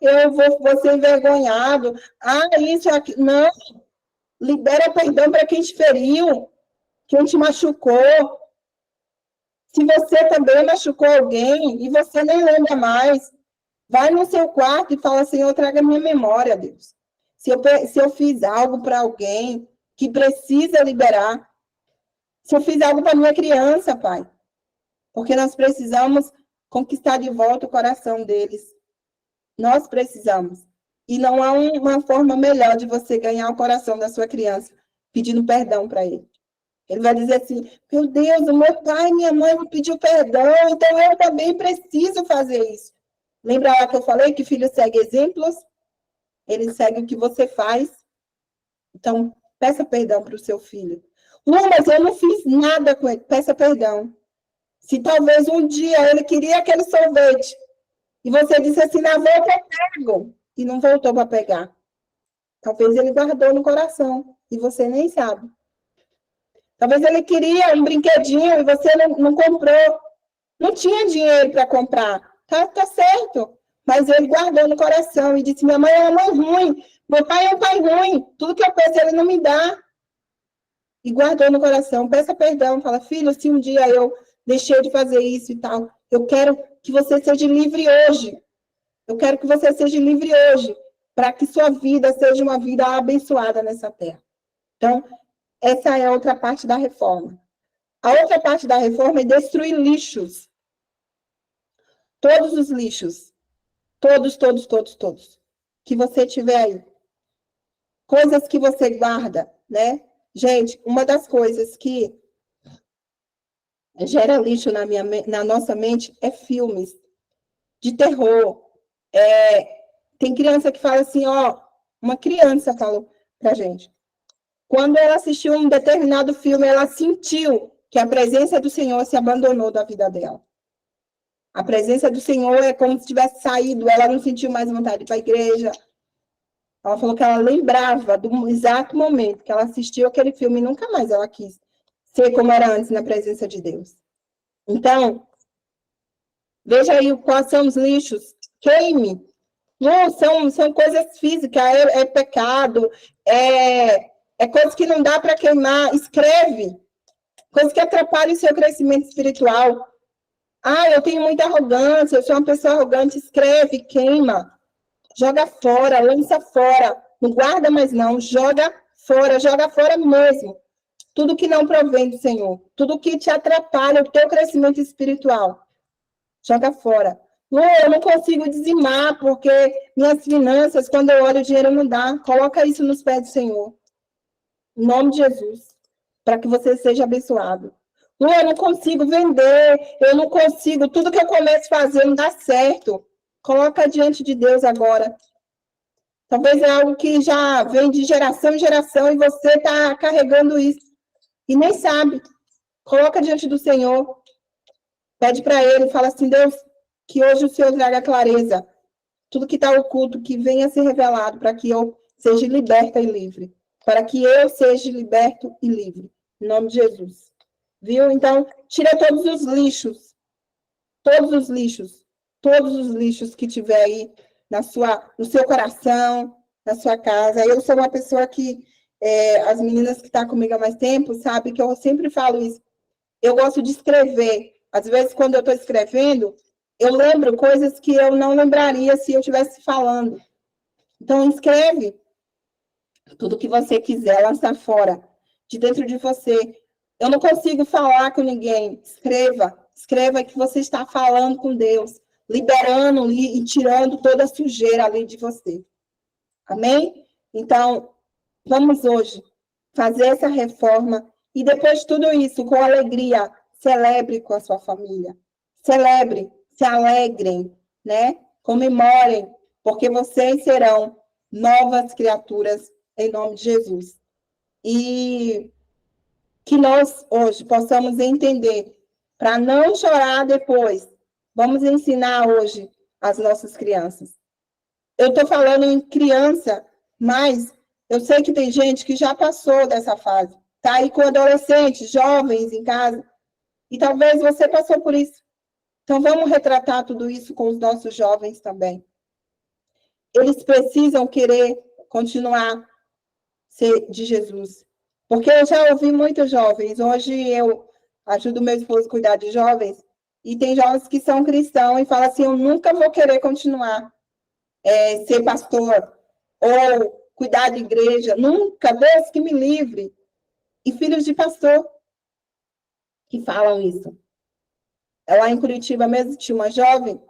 Eu vou ser envergonhado. Isso, aqui. Não. Libera perdão para quem te feriu, quem te machucou. Se você também machucou alguém e você nem lembra mais, Vai no seu quarto e fala, Senhor, traga minha memória, Deus. Se eu fiz algo para alguém que precisa liberar, se eu fiz algo para minha criança, Pai, porque nós precisamos conquistar de volta o coração deles. Nós precisamos. E não há uma forma melhor de você ganhar o coração da sua criança pedindo perdão para ele. Ele vai dizer assim, meu Deus, o meu pai e minha mãe me pediu perdão, então eu também preciso fazer isso. Lembra lá que eu falei que filho segue exemplos? Ele segue o que você faz. Então, peça perdão para o seu filho. Não, mas eu não fiz nada com ele. Peça perdão. Se talvez um dia ele queria aquele sorvete e você disse assim, na volta eu pego, e não voltou para pegar. Talvez ele guardou no coração e você nem sabe. Talvez ele queria um brinquedinho e você não comprou. Não tinha dinheiro para comprar. Tá certo. Mas ele guardou no coração e disse, minha mãe é uma mãe ruim, meu pai é um pai ruim, tudo que eu peço ele não me dá. E guardou no coração, peça perdão, fala, filho, se um dia eu deixei de fazer isso e tal, eu quero que você seja livre hoje. Eu quero que você seja livre hoje, para que sua vida seja uma vida abençoada nessa terra. Então, essa é a outra parte da reforma. A outra parte da reforma é destruir lixos. Todos os lixos. Todos. Que você tiver aí. Coisas que você guarda, né? Gente, uma das coisas que gera lixo na nossa mente é filmes de terror. Tem criança que fala assim, ó, uma criança falou pra gente. Quando ela assistiu um determinado filme, ela sentiu que a presença do Senhor se abandonou da vida dela. A presença do Senhor é como se tivesse saído, ela não sentiu mais vontade de ir para a igreja. Ela falou que ela lembrava do exato momento que ela assistiu aquele filme e nunca mais ela quis ser como era antes na presença de Deus. Então, veja aí quais são os lixos. Queime. Não, são coisas físicas, é pecado, é coisas que não dá para queimar. Escreve. Coisas que atrapalham o seu crescimento espiritual. Ah, eu tenho muita arrogância, eu sou uma pessoa arrogante. Escreve, queima. Joga fora, lança fora. Não guarda mais não, joga fora mesmo. Tudo que não provém do Senhor, tudo que te atrapalha o teu crescimento espiritual, joga fora. Não, eu não consigo dizimar, porque minhas finanças, quando eu olho, o dinheiro não dá. Coloca isso nos pés do Senhor. Em nome de Jesus, para que você seja abençoado. Não, eu não consigo vender, eu não consigo, tudo que eu começo a fazer não dá certo. Coloca diante de Deus agora. Talvez é algo que já vem de geração em geração e você está carregando isso. E nem sabe. Coloca diante do Senhor. Pede para Ele, fala assim, Deus, que hoje o Senhor traga clareza. Tudo que está oculto, que venha ser revelado, para que eu seja liberta e livre. Para que eu seja liberto e livre. Em nome de Jesus. Viu? Então, tira todos os lixos. Todos os lixos. Todos os lixos que tiver aí no seu coração, na sua casa. Eu sou uma pessoa que, as meninas que estão comigo há mais tempo, sabem que eu sempre falo isso. Eu gosto de escrever. Às vezes, quando eu estou escrevendo, eu lembro coisas que eu não lembraria se eu estivesse falando. Então, escreve tudo que você quiser, lança fora, de dentro de você. Eu não consigo falar com ninguém. Escreva que você está falando com Deus, liberando e tirando toda a sujeira ali de você. Amém? Então, vamos hoje fazer essa reforma e depois de tudo isso, com alegria, celebre com a sua família. Celebre, se alegrem, né? Comemorem, porque vocês serão novas criaturas em nome de Jesus. E que nós hoje possamos entender, para não chorar depois, vamos ensinar hoje as nossas crianças. Eu estou falando em criança, mas eu sei que tem gente que já passou dessa fase. Está aí com adolescentes, jovens em casa, e talvez você passou por isso. Então, vamos retratar tudo isso com os nossos jovens também. Eles precisam querer continuar ser de Jesus. Porque eu já ouvi muitos jovens. Hoje eu ajudo meu esposo a cuidar de jovens. E tem jovens que são cristãos e falam assim, eu nunca vou querer continuar ser pastor ou cuidar de igreja, nunca, Deus que me livre. E filhos de pastor que falam isso. Lá em Curitiba mesmo tinha uma jovem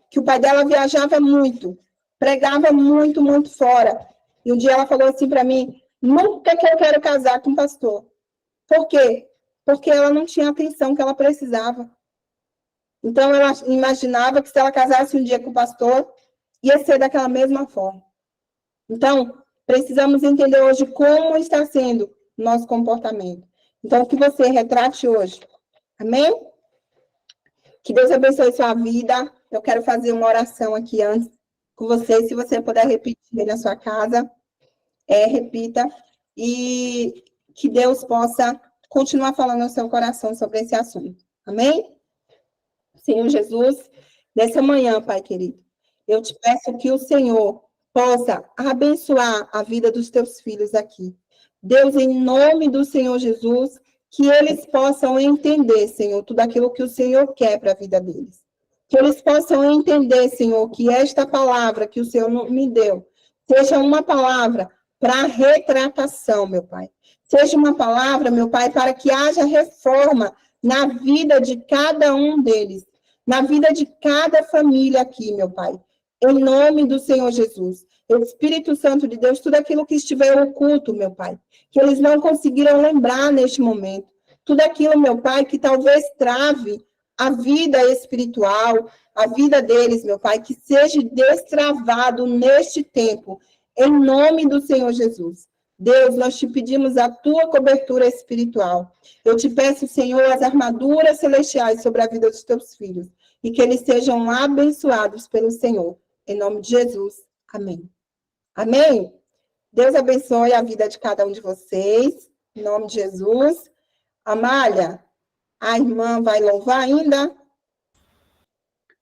que o pai dela viajava muito, pregava muito, muito fora. E um dia ela falou assim para mim, nunca que eu quero casar com um pastor. Por quê? Porque ela não tinha a atenção que ela precisava. Então, ela imaginava que se ela casasse um dia com o pastor, ia ser daquela mesma forma. Então, precisamos entender hoje como está sendo o nosso comportamento. Então, que você retrate hoje. Amém? Que Deus abençoe sua vida. Eu quero fazer uma oração aqui antes com você. Se você puder repetir na sua casa, repita. E que Deus possa continuar falando no seu coração sobre esse assunto. Amém? Senhor Jesus, nessa manhã, Pai querido, eu te peço que o Senhor possa abençoar a vida dos teus filhos aqui. Deus, em nome do Senhor Jesus, que eles possam entender, Senhor, tudo aquilo que o Senhor quer para a vida deles. Que eles possam entender, Senhor, que esta palavra que o Senhor me deu seja uma palavra para retratação, meu Pai. Seja uma palavra, meu Pai, para que haja reforma na vida de cada um deles, na vida de cada família aqui, meu Pai. Em nome do Senhor Jesus. Espírito Santo de Deus, tudo aquilo que estiver oculto, meu Pai, que eles não conseguiram lembrar neste momento. Tudo aquilo, meu Pai, que talvez trave a vida espiritual, a vida deles, meu Pai, que seja destravado neste tempo, em nome do Senhor Jesus. Deus, nós te pedimos a tua cobertura espiritual. Eu te peço, Senhor, as armaduras celestiais sobre a vida dos teus filhos e que eles sejam abençoados pelo Senhor. Em nome de Jesus. Amém. Amém? Deus abençoe a vida de cada um de vocês. Em nome de Jesus. Amália, a irmã vai louvar ainda?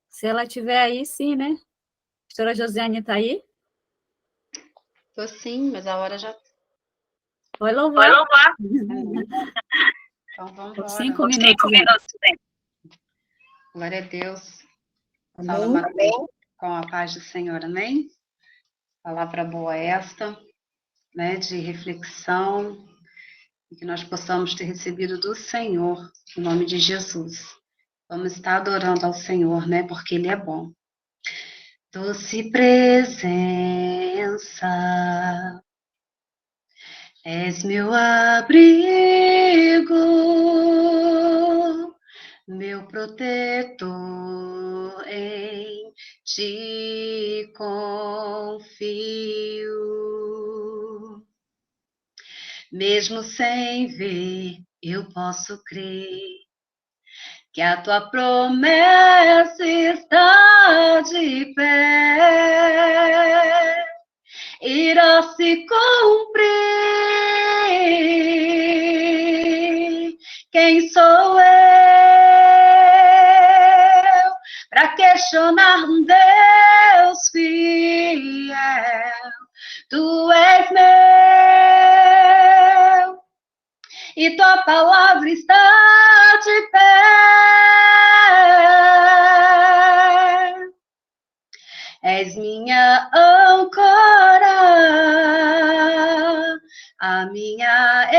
Se ela estiver aí, sim, né? A pastora Josiane está aí? Tô sim, mas a hora já... Vai louvar. Então vamos Por embora. 5 minutos. Glória a Deus. Amém. Amém. Com a paz do Senhor, amém? Palavra boa esta, né, de reflexão, e que nós possamos ter recebido do Senhor, em nome de Jesus. Vamos estar adorando ao Senhor, né, porque Ele é bom. Doce presença, és meu abrigo, meu protetor, em ti confio. Mesmo sem ver, eu posso crer que a tua promessa está de pé, irá se cumprir. Quem sou eu para questionar um Deus fiel? Tu és meu e tua palavra está de pé. És minha âncora, a minha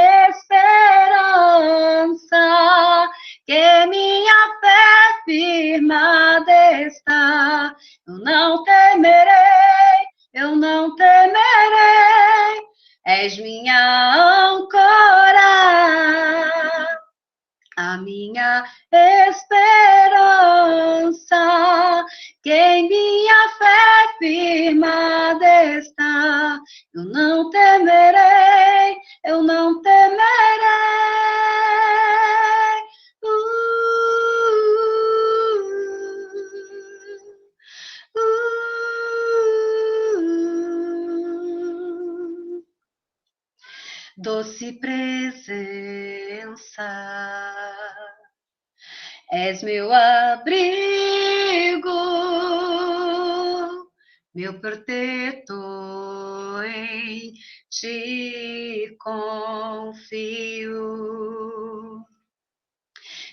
esperança, que minha fé firmada está. Eu não temerei, eu não temerei, és minha âncora, a minha esperança, que em minha fé firmada está. Eu não temerei, eu não temerei. Doce presença, és meu abrigo, meu protetor, em ti confio.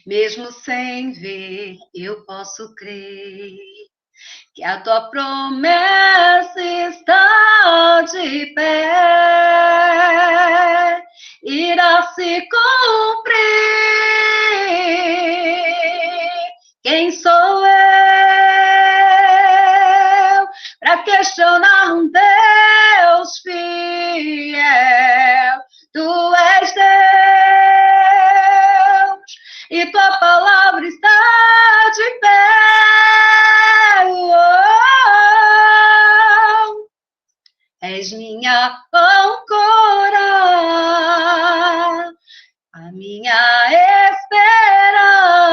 Mesmo sem ver, eu posso crer que a tua promessa está de pé, irá se cumprir. Quem sou eu para questionar um Deus fiel? Tu és Deus e tua palavra está de pé. És minha âncora, a minha esperança,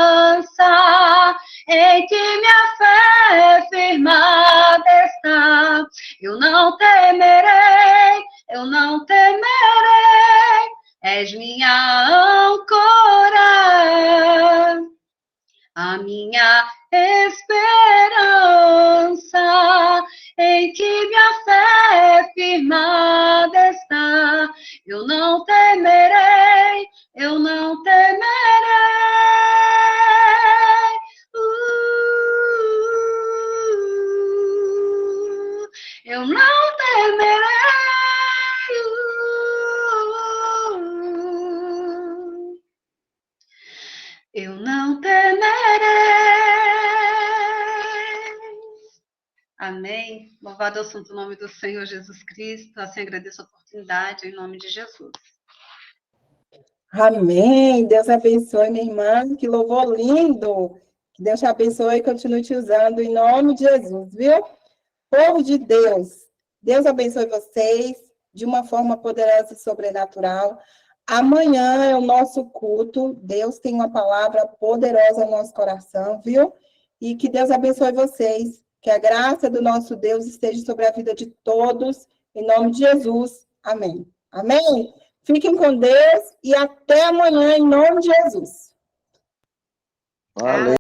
em que minha fé firmada está. Eu não temerei, eu não temerei. És minha âncora, a minha esperança, em que minha fé firmada está. Eu não temerei, eu não temerei. Eu não temerei. Eu não temerei. Amém. Louvado é o santo nome do Senhor Jesus Cristo. Assim agradeço a oportunidade, em nome de Jesus. Amém. Deus abençoe, minha irmã. Que louvor lindo. Que Deus te abençoe e continue te usando em nome de Jesus, viu? Povo de Deus, Deus abençoe vocês de uma forma poderosa e sobrenatural. Amanhã é o nosso culto. Deus tem uma palavra poderosa no nosso coração, viu? E que Deus abençoe vocês. Que a graça do nosso Deus esteja sobre a vida de todos. Em nome de Jesus. Amém. Amém? Fiquem com Deus e até amanhã, em nome de Jesus. Valeu.